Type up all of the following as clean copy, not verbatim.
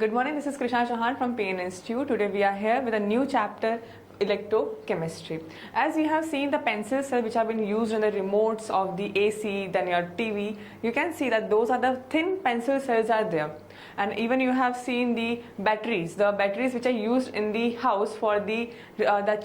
Good morning, this is Krishna Chauhan from PN Institute. Today we are here with a new chapter, electrochemistry. As you have seen the pencil cells which have been used in the remotes of the AC, then your TV, you can see that those are the thin pencil cells are there. And even you have seen the batteries which are used in the house for the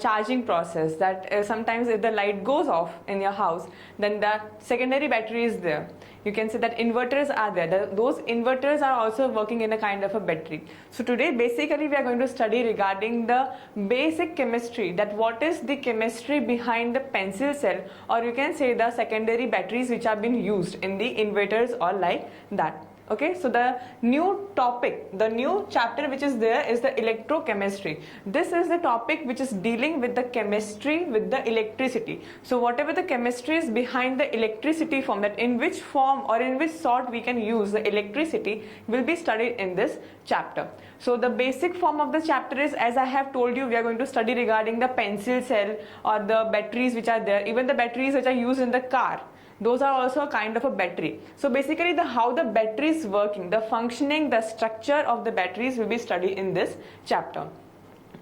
charging process, that sometimes if the light goes off in your house, then the secondary battery is there. You can say that inverters are there. Those inverters are also working in a kind of a battery. So today basically we are going to study regarding the basic chemistry, that what is the chemistry behind the pencil cell, or you can say the secondary batteries which have been used in the inverters or like that. Okay, so the new topic, the new chapter which is there is the electrochemistry. This is the topic which is dealing with the chemistry with the electricity. So whatever the chemistry is behind the electricity form, that in which form or in which sort we can use the electricity, will be studied in this chapter. So the basic form of the chapter is, as I have told you, we are going to study regarding the pencil cell or the batteries which are there, even the batteries which are used in the car. Those are also a kind of a battery. So basically how the battery is working, the functioning, the structure of the batteries will be studied in this chapter.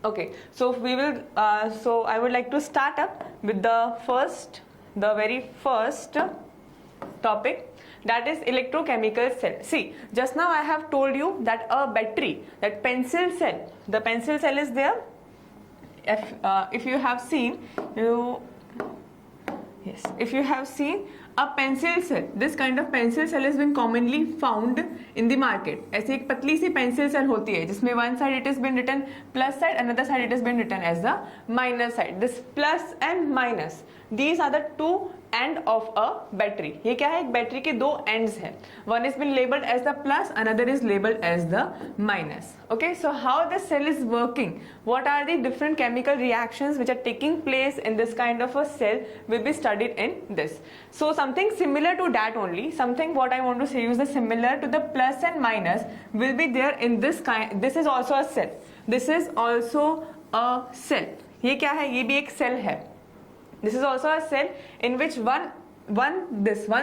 Okay, so I would like to start up with the very first topic, that is electrochemical cell. See, just now I have told you that a battery, that pencil cell, the pencil cell is there. If you have seen, if you have seen a pencil cell, this kind of pencil cell has been commonly found in the market. ऐसी एक पतली सी pencil cell होती है जिसमें one side it has been written plus side, another side it has been written as the minus side. This plus and minus, these are the two end of a battery. ये क्या है, एक battery के दो ends है. One is been labeled as the plus, another is labeled as the minus. Okay, so how the cell is working, what are the different chemical reactions which are taking place in this kind of a cell will be studied in this. So something similar to that only, something what I want to say is the similar to the plus and minus will be there in this kind. This is also a cell. This is also a cell. ये क्या है, ये भी एक cell है. This is also a cell in which one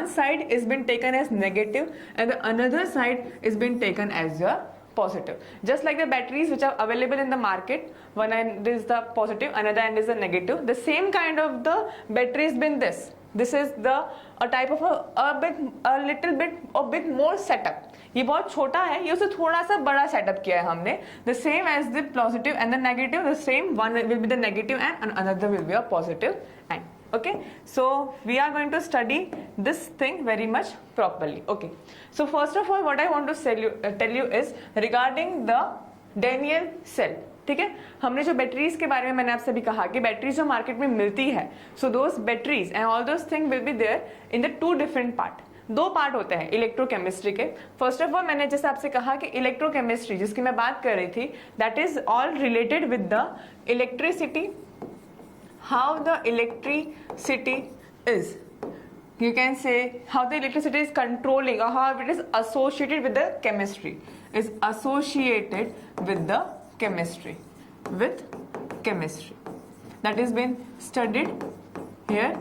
side is been taken as negative and the another side is been taken as your positive. Just like the batteries which are available in the market, one end is the positive, another end is the negative. The same kind of the battery has been this. This is a type of a little bit more setup. ये बहुत छोटा है, ये उसे थोड़ा सा बड़ा setup किया है हमने. The same as the positive and the negative, the same one will be the negative end and another will be a positive end. Okay, so we are going to study this thing very much properly. Okay, so first of all what I want to tell you is regarding the Daniell cell. ठीक है, हमने जो batteries के बारे में मैंने आपसे भी कहा कि बैटरीज जो मार्केट में मिलती है, so those batteries and all those thing will be there in the two different part. दो पार्ट होते हैं इलेक्ट्रोकेमिस्ट्री के. फर्स्ट ऑफ ऑल मैंने जैसे आपसे कहा कि इलेक्ट्रोकेमिस्ट्री जिसकी मैं बात कर रही थी, that is all related with the electricity, how the electricity is, you can say how the electricity is controlling or how it is associated with the chemistry, is associated with the chemistry, that is been studied here,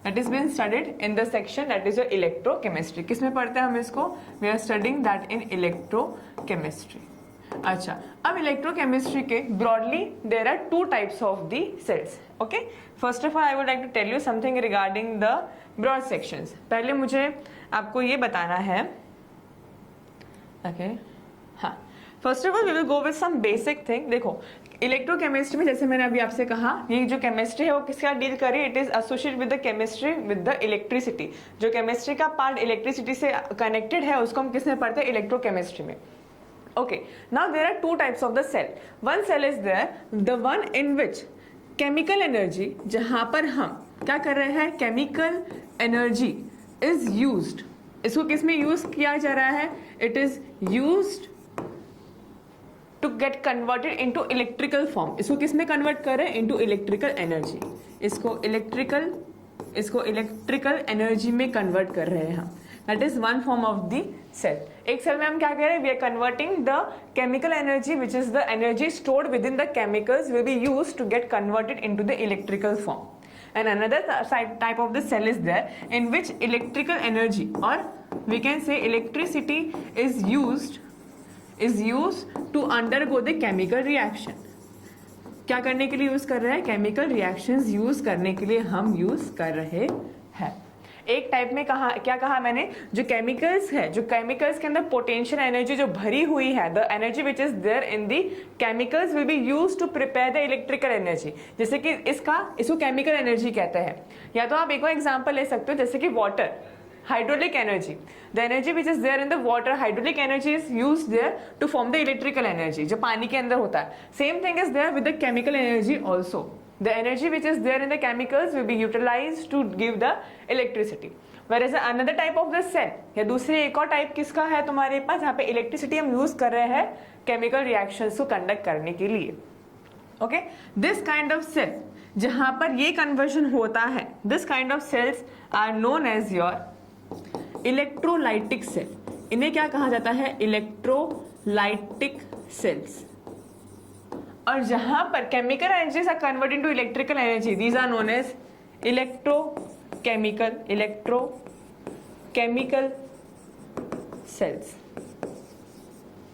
that is been studied in the section that is your electrochemistry. किसमें पढ़ते हैं हम इसको, we are studying that in electrochemistry. अच्छा, अब electrochemistry के broadly there are two types of the cells. Okay, first of all I would like to tell you something regarding the broad sections. पहले मुझे आपको ये बताना है. ओके, हाँ, first of all we will go with some basic thing. देखो, electrochemistry में जैसे मैंने अभी आपसे कहा, ये जो केमिस्ट्री है वो किसका डील करे, it is associated with the chemistry with the electricity. जो केमिस्ट्री का पार्ट इलेक्ट्रिसिटी से कनेक्टेड है उसको हम किसमें पढ़ते हैं, इलेक्ट्रोकेमिस्ट्री में. Okay, now there are two types of the cell. One cell is there, the one in which chemical energy, जहां पर हम क्या कर रहे हैं, chemical energy is used. इसको किस में यूज किया जा रहा है, it is used to get converted into electrical form. इसको किस में कन्वर्ट कर रहे हैं, into electrical energy. इसको इलेक्ट्रिकल एनर्जी में कन्वर्ट कर रहे हैं हम. That is one form of the cell. एक सेल में हम क्या कर रहे हैं, we are converting the chemical energy which is the energy stored within the chemicals will be used to get converted into the electrical form. And another type of the cell is there in which electrical energy, or we can say electricity, is used is use to undergo the chemical reaction. क्या करने के लिए use कर रहे हैं? Chemical reactions use करने के लिए हम यूज कर रहे हैं। एक टाइप में क्या कहा मैंने, जो केमिकल्स है, जो केमिकल्स के अंदर पोटेंशियल एनर्जी जो भरी हुई है, the energy which is there in the chemicals will be use to prepare the electrical energy. जैसे कि इसको केमिकल एनर्जी कहते हैं। या तो आप एक और एग्जांपल ले सकते हो, जैसे कि water, hydraulic energy, the energy which is there in the water, hydraulic energy is used there to form the electrical energy, जो पानी के अंदर होता है। Same thing is there with the chemical energy also. The energy which is there in the chemicals will be utilized to give the electricity. Whereas another type of the cell, या दूसरे एक और टाइप किसका है तुम्हारे पास, जहाँ पे electricity हम यूज कर रहे हैं केमिकल रिएक्शंस को कंडक्ट करने के लिए। Okay, this kind of cell जहां पर ये कन्वर्जन होता है, this kind of cells are known as your electrolytic cell. इन्हें क्या कहा जाता है? Electrolytic cells. और जहां पर chemical energies are convert into electrical energy, these are known as electrochemical cells.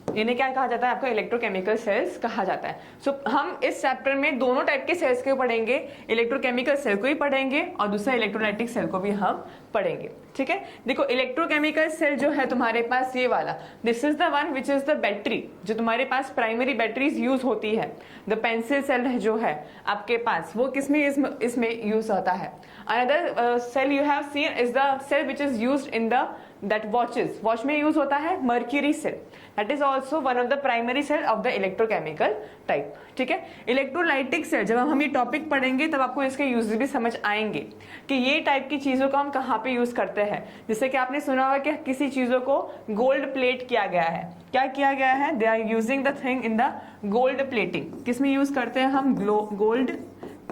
इन्हें क्या कहा जाता है? आपका इलेक्ट्रोकेमिकल सेल्स कहा जाता है। सो हम इस चैप्टर में दोनों टाइप के सेल्स को पढ़ेंगे, इलेक्ट्रोकेमिकल सेल को ही पढ़ेंगे और दूसरा इलेक्ट्रोलाइटिक सेल को भी हम पढ़ेंगे। ठीक है, देखो इलेक्ट्रोकेमिकल सेल जो है तुम्हारे पास ये वाला, this is the one which is the battery, जो तुम्हारे पास प्राइमरी बैटरीज यूज होती है। द पेंसिल सेल जो है आपके पास, वो किसमें इसमें यूज होता है। Another cell you have seen is the cell which is used in the that watch में यूज होता है mercury cell, that is also one of the primary cell of the electrochemical type. ठीक है, electrolytic cell, जब हम ये topic पढ़ेंगे तब आपको इसके यूज भी समझ आएंगे कि ये टाइप की चीजों को हम कहाँ पे यूज करते हैं। जैसे कि आपने सुना होगा कि किसी चीजों को गोल्ड प्लेट किया गया है। क्या किया गया है? They are using the thing in the gold plating. किसमें यूज करते हैं हम? Gold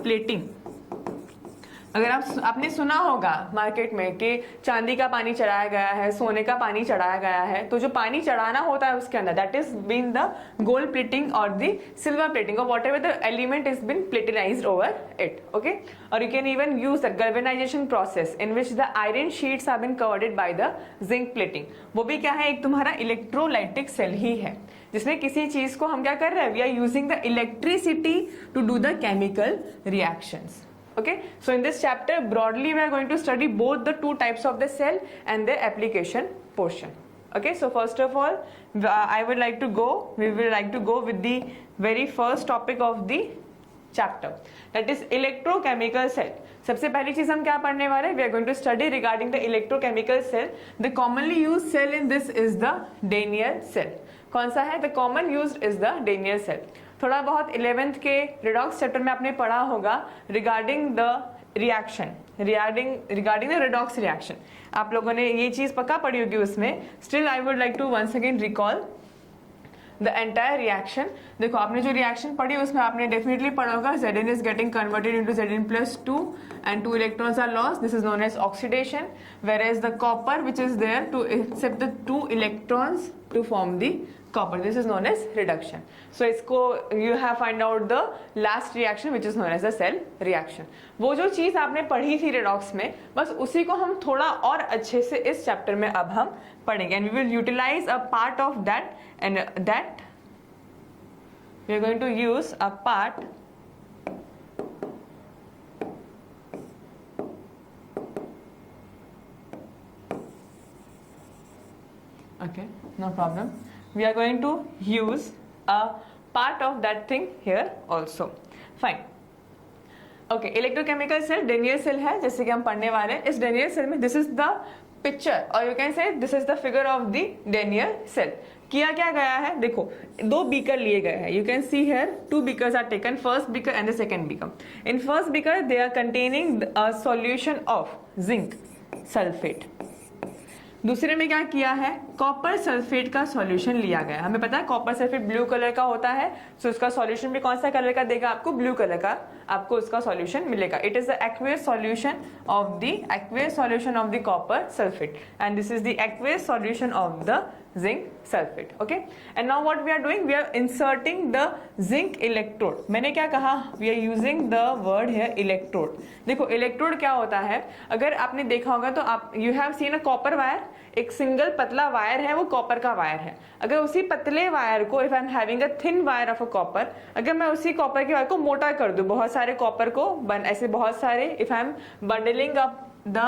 plating. अगर आपने सुना होगा मार्केट में कि चांदी का पानी चढ़ाया गया है, सोने का पानी चढ़ाया गया है, तो जो पानी चढ़ाना होता है उसके अंदर, that is been the gold plating और द सिल्वर प्लेटिंग और whatever the element is been platinized over it. Okay, और you can even use the galvanization process in which the iron sheets have been covered by the zinc plating. वो भी क्या है? एक तुम्हारा electrolytic cell ही है, जिसमें किसी चीज को हम क्या कर रहे हैं? We are using the electricity to do the chemical reactions. Okay, so in this chapter broadly we are going to study both the two types of the cell and their application portion. Okay, so first of all we will like to go with the very first topic of the chapter, that is electrochemical cell. सबसे पहली चीज हम क्या पढ़ने वाले हैं? We are going to study regarding the electrochemical cell. The commonly used cell in this is the Daniell cell. कौन सा है? The common used is the Daniell cell. थोड़ा बहुत 11th के रिडॉक्स चैप्टर में आपने पढ़ा होगा regarding the reaction, regarding the redox reaction. आप लोगों ने ये चीज पक्का पढ़ी होगी उसमें। Still I would like to once again recall the entire reaction. देखो आपने जो रिएक्शन पढ़ी उसमें आपने डेफिनेटली पढ़ा होगा Zn is getting converted into Zn+2 and 2 electrons are lost. This is known as oxidation, whereas the copper which is there to accept the 2 electrons to form the copper, this is known as reduction. So इसको you have find out the last reaction which is known as the cell reaction. वो जो चीज आपने पढ़ी थी redox में, बस उसी को हम थोड़ा और अच्छे से इस चैप्टर में अब हम पढ़ेंगे and we will utilize a part of that, and that we are going to use a part okay, no problem. We are going to use a part of that thing here also. Fine. Okay, electrochemical cell Daniell cell है, जैसे कि हम पढ़ने वाले हैं। इस Daniell cell में this is the picture or you can say this is the figure of the Daniell cell. किया क्या गया है? देखो 2 beaker लिए गए हैं. You can see here 2 beakers are taken, first beaker and the second beaker. In first beaker they are containing a solution of zinc sulfate. दूसरे में क्या किया है? कॉपर सल्फेट का सॉल्यूशन लिया गया। हमें पता है कॉपर सल्फेट ब्लू कलर का होता है, सो इसका सॉल्यूशन भी कौन सा कलर का देगा आपको? ब्लू कलर का आपको उसका सॉल्यूशन मिलेगा। It is the aqueous solution of the copper sulphate and this is the aqueous solution of the zinc sulfate. Okay, and now what we are doing, we are inserting the zinc electrode. मैंने क्या कहा? We are using the word here electrode. देखो electrode क्या होता है? अगर आपने देखा होगा तो आप you have seen a copper wire, एक सिंगल पतला वायर है वो कॉपर का वायर है, अगर उसी पतले वायर को, if I am having a thin wire of a copper, अगर मैं उसी कॉपर के वायर को मोटा कर दूं, बहुत सारे कॉपर को ऐसे बहुत सारे, if I M bundling up the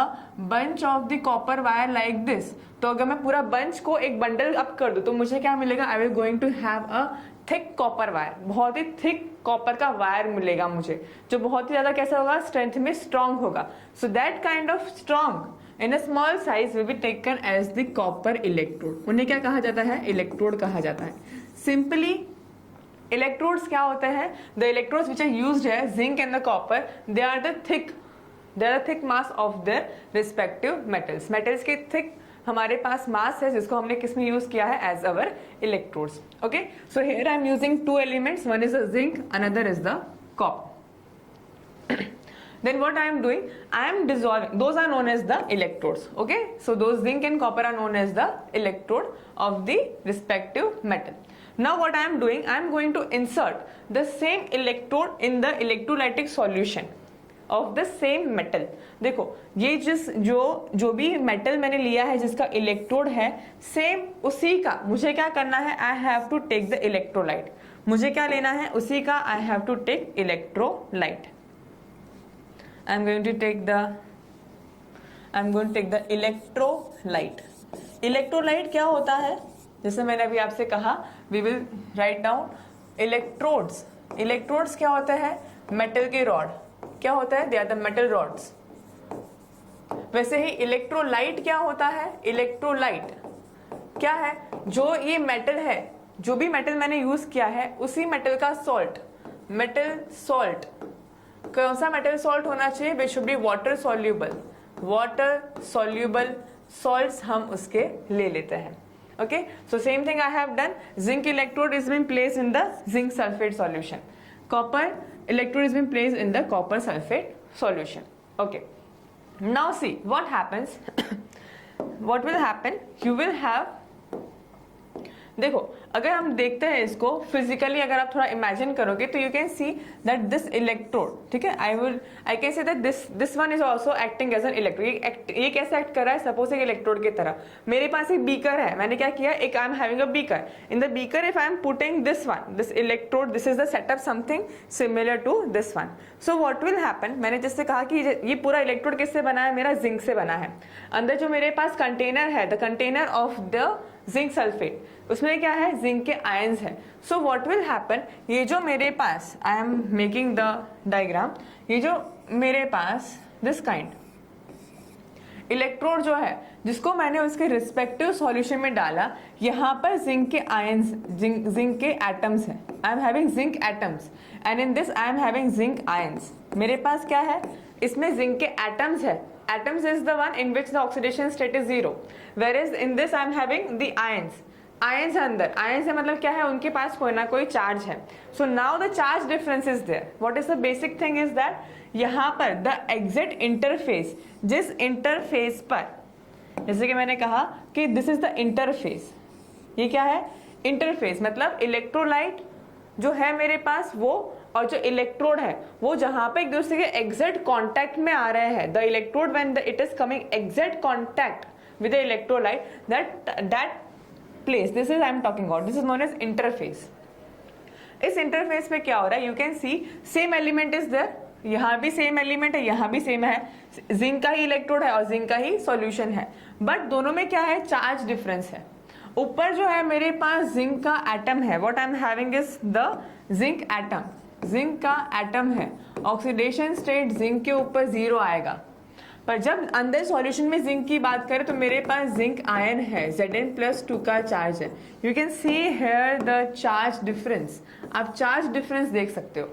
bunch of the copper wire like this, तो अगर मैं पूरा बंच को एक बंडल अप कर दूं तो मुझे क्या मिलेगा, I will going to have a thick copper wire, बहुत ही थिक कॉपर का वायर मिलेगा मुझे, जो बहुत ही ज्यादा कैसा होगा, स्ट्रेंथ में स्ट्रांग होगा. So that kind of strong in a small size will be taken as the copper electrode. उन्हें क्या कहा जाता है, इलेक्ट्रोड कहा जाता है. सिंपली इलेक्ट्रोड्स क्या होते हैं, the electrodes which are used है zinc and the copper, they are the thick mass of their respective metals. Metals के थिक हमारे पास मास है जिसको हमने किस में यूज किया है, as our electrodes. Okay, so here I am using two elements, one is the zinc, another is the copper. Then what I am doing, I am dissolving, those are known as the electrodes. Okay, so those zinc and copper are known as the electrode of the respective metal. Now what I am doing, I am going to insert the same electrode in the electrolytic solution of the same metal. देखो ये जो भी metal मैंने लिया है जिसका electrode है, same उसी का मुझे क्या करना है, I have to take the electrolyte. मुझे क्या लेना है, उसी का I have to take electrolyte. I'm going to take the electrolyte. Electrolyte क्या होता है, जैसे मैंने अभी आपसे कहा, we will write down electrodes. Electrodes क्या होता है, मेटल के रॉड. क्या होता है, they are the metal rods. वैसे ही इलेक्ट्रोलाइट क्या होता है, इलेक्ट्रोलाइट क्या है, जो ये मेटल है, जो भी मेटल मैंने यूज किया है उसी मेटल का सॉल्ट, मेटल सॉल्ट. कौन सा मेटल सॉल्ट होना चाहिए, which should be water soluble. Water soluble salts हम उसके ले लेते हैं. Okay, so same thing I have done. Zinc electrode is been placed in the zinc sulphate solution. Copper electrode is been placed in the copper sulphate solution. Okay, now see what happens. What will happen, you will have, देखो अगर हम देखते हैं इसको physically, अगर आप थोड़ा imagine करोगे तो you can see that this electrode, ठीक है, I can say that this one is also acting as an electrode. ये कैसे एक्ट कर रहा है, सपोज एक इलेक्ट्रोड की तरह. मेरे पास एक बीकर है, मैंने क्या किया, एक I am having a beaker. In the beaker if I am putting this one, this electrode, this is the setup something similar to this one. So what will happen, मैंने जैसे कहा कि ये पूरा इलेक्ट्रोड किससे बना है, मेरा जिंक से बना है. अंदर जो मेरे पास कंटेनर है, the container of the zinc sulphate, उसमें क्या है, जिंक के आयंस है. सो व्हाट विल हैपन, ये जो मेरे पास, I am making the diagram, ये जो मेरे पास दिस काइंड इलेक्ट्रोड जो है जिसको मैंने उसके रिस्पेक्टिव सॉल्यूशन में डाला, यहाँ पर जिंक के आयंस, जिंक के एटम्स है. आई am having zinc atoms and in this I am having zinc ions. मेरे पास क्या है, इसमें जिंक के एटम्स है. Atoms is the one in which the oxidation state is 0, whereas in this I am having the ions. Ions अंदर, ions से मतलब क्या है, उनके पास कोई ना कोई चार्ज है. So now the charge difference is there. What is the basic thing is that यहाँ पर the exit interface, जिस इंटरफेस पर, जैसे कि मैंने कहा कि this is the interface, ये क्या है, इंटरफेस मतलब इलेक्ट्रोलाइट जो है मेरे पास वो, और जो इलेक्ट्रोड है वो जहां पे एक दूसरे के एग्जैक्ट कांटेक्ट में आ रहे हैं. The electrode when it is coming exact contact with the electrolyte, that place, this is I am talking about, this is known as interface. इस इंटरफेस पे क्या हो रहा है, you can see same element is there, यहाँ भी same element है, यहाँ भी सेम है, जिंक का ही इलेक्ट्रोड है और जिंक का ही सॉल्यूशन है, बट दोनों में क्या है, चार्ज डिफरेंस है. ऊपर जो है मेरे पास जिंक का एटम है, what I am having is the zinc atom, zinc का एटम है. ऑक्सीडेशन स्टेट जिंक के ऊपर 0 आएगा, पर जब अंदर सॉल्यूशन में जिंक की बात करें तो मेरे पास जिंक आयन है, Zn+2 का चार्ज है. You can see here the charge difference, आप चार्ज डिफरेंस देख सकते हो.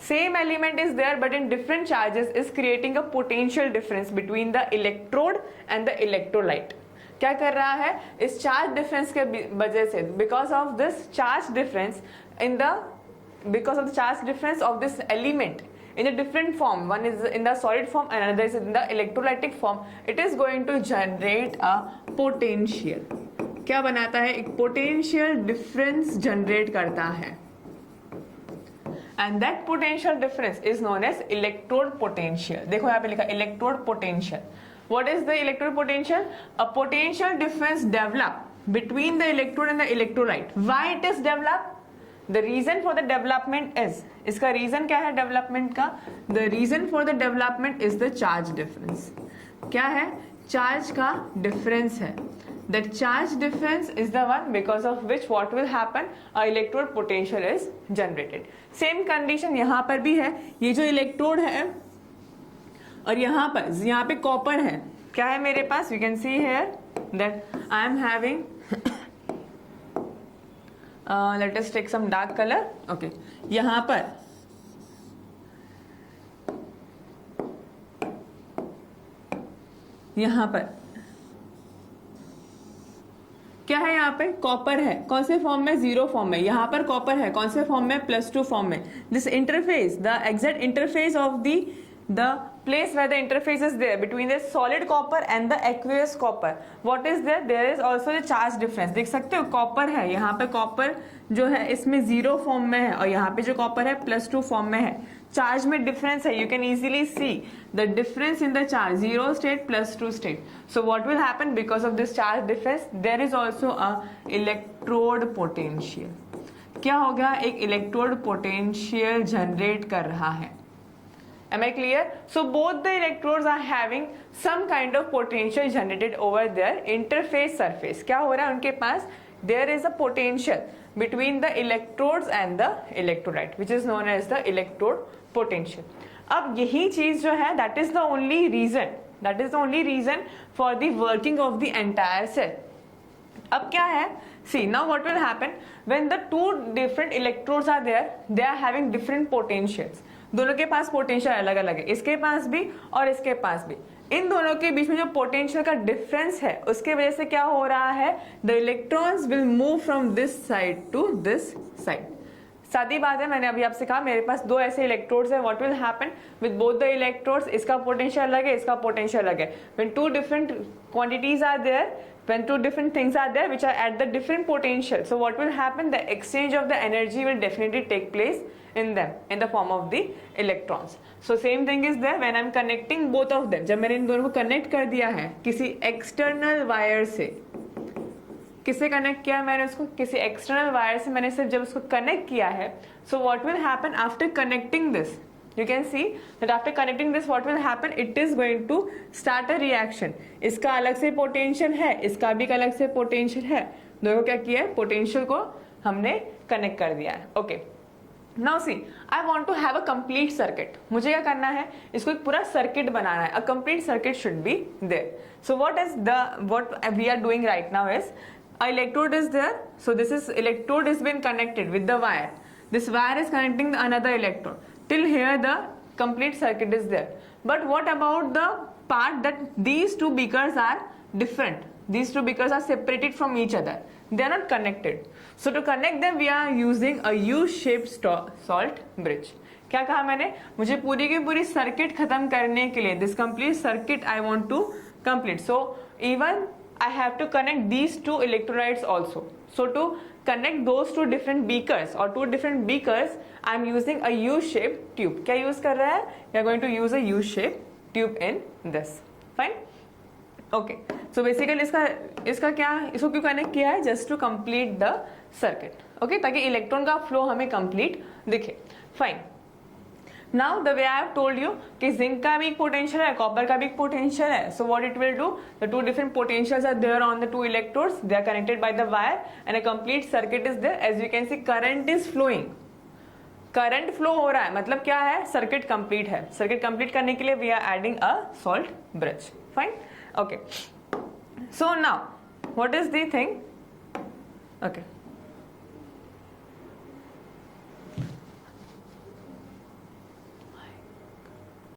Same element is there but in different charges is creating a potential difference between the electrode and the electrolyte. क्या कर रहा है, इस चार्ज डिफरेंस के वजह से, because of this charge difference because of the charge difference of this element in a different form, one is in the solid form and another is in the electrolytic form, it is going to generate a potential. क्या बनाता है, एक potential difference generate करता है, and that potential difference is known as electrode potential. देखो यहाँ पे लिखा electrode potential. What is the electrode potential? A potential difference develop between the electrode and the electrolyte. Why it is developed? The reason for the development is, इसका reason क्या है development का? The reason for the development is the charge difference. क्या है? Charge का difference है. The charge difference is the one because of which what will happen? A electrode potential is generated. Same condition यहाँ पर भी है. ये जो electrode है और यहाँ पे copper है. क्या है मेरे पास? You can see here that I am having let us take some dark color. Okay, यहाँ पर क्या है? यहाँ पे कॉपर है. कौन से फॉर्म में? जीरो फॉर्म में. यहाँ पर कॉपर है. कौन से फॉर्म में? +2 फॉर्म में. This interface, the exact interface of the place where the interface is there between the solid copper and the aqueous copper, what is there? There is also the charge difference. देख सकते हो copper है, यहाँ पे copper जो है इसमें zero form में है और यहाँ पे जो कॉपर है +2 फॉर्म में है. चार्ज में डिफरेंस है. You can easily see the difference in the charge, 0 state +2 state. So what will happen because of this charge difference? There is also a electrode potential. क्या हो गया? एक इलेक्ट्रोड पोटेंशियल जनरेट कर रहा है. Am I clear? So both the electrodes are having some kind of potential generated over their interface surface. क्या हो रहा है उनके पास? There is a potential between the electrodes and the electrolyte, which is known as the electrode potential. अब यही चीज जो है, that is the only reason for the working of the entire cell. अब क्या है? See, now what will happen when the two different electrodes are there? They are having different potentials. दोनों के पास पोटेंशियल अलग अलग है, इसके पास भी और इसके पास भी. इन दोनों के बीच में जो पोटेंशियल का डिफरेंस है उसके वजह से क्या हो रहा है? The electrons will move from this side to this side. सादी बात है, मैंने अभी आपसे कहा मेरे पास दो ऐसे इलेक्ट्रोड्स है. What will happen with both the electrodes? इसका पोटेंशियल अलग है, इसका पोटेंशियल अलग है. When two different quantities are there, when two different things are there which are at the different potential, so what will happen? The exchange of the energy will definitely take place in them in the form of the electrons. So same thing is there when I'm connecting both of them. जब मैंने इन दोनों को connect कर दिया है किसी external wire से, किससे कनेक्ट किया मैंने उसको? किसी एक्सटर्नल वायर से मैंने सिर्फ जब उसको कनेक्ट किया है. So what will happen after connecting this? You can see that after connecting this, what will happen? It is going to start a reaction. इसका अलग से पोटेंशियल है, इसका भी अलग से पोटेंशियल है. दोनों को क्या किया है? पोटेंशियल को हमने कनेक्ट कर दिया है. Okay, now see, I want to have a complete circuit. मुझे क्या करना है? इसको एक पूरा सर्किट बनाना है. A complete circuit should be there. So what we are doing right now is, a electrode is there. So this is electrode has been connected with the wire. This wire is connecting another electrode. Till here the complete circuit is there. But what about the part that these two beakers are different? These two beakers are separated from each other. They are not connected. So to connect them we are using a U-shaped salt bridge. क्या कहा मैंने? मुझे पूरी की पूरी circuit खत्म करने के लिए, this complete circuit I want to complete. So even I have to connect these two electrolytes also. So to connect those two different beakers or two different beakers, I am using a U-shaped tube. क्या use कर रहा है? We are going to use a U-shaped tube in this. Fine? Okay. So basically इसका क्या, इसको क्यों connect किया है? Just to complete the circuit. Okay? ताकि इलेक्ट्रॉन का फ्लो हमें कंप्लीट दिखे. Fine. Now the way I have told you कि जिंक का भी एक पोटेंशियल है, कॉपर का भी एक पोटेंशियल है. So what it will do? The two different potentials are there on the two electrodes. They are connected by the wire and a complete circuit is there. As you can see, current is flowing. Current flow हो रहा है, मतलब क्या है? Circuit complete है. Circuit complete करने के लिए we are adding a salt bridge. Fine. Okay, so now what is the thing? Okay,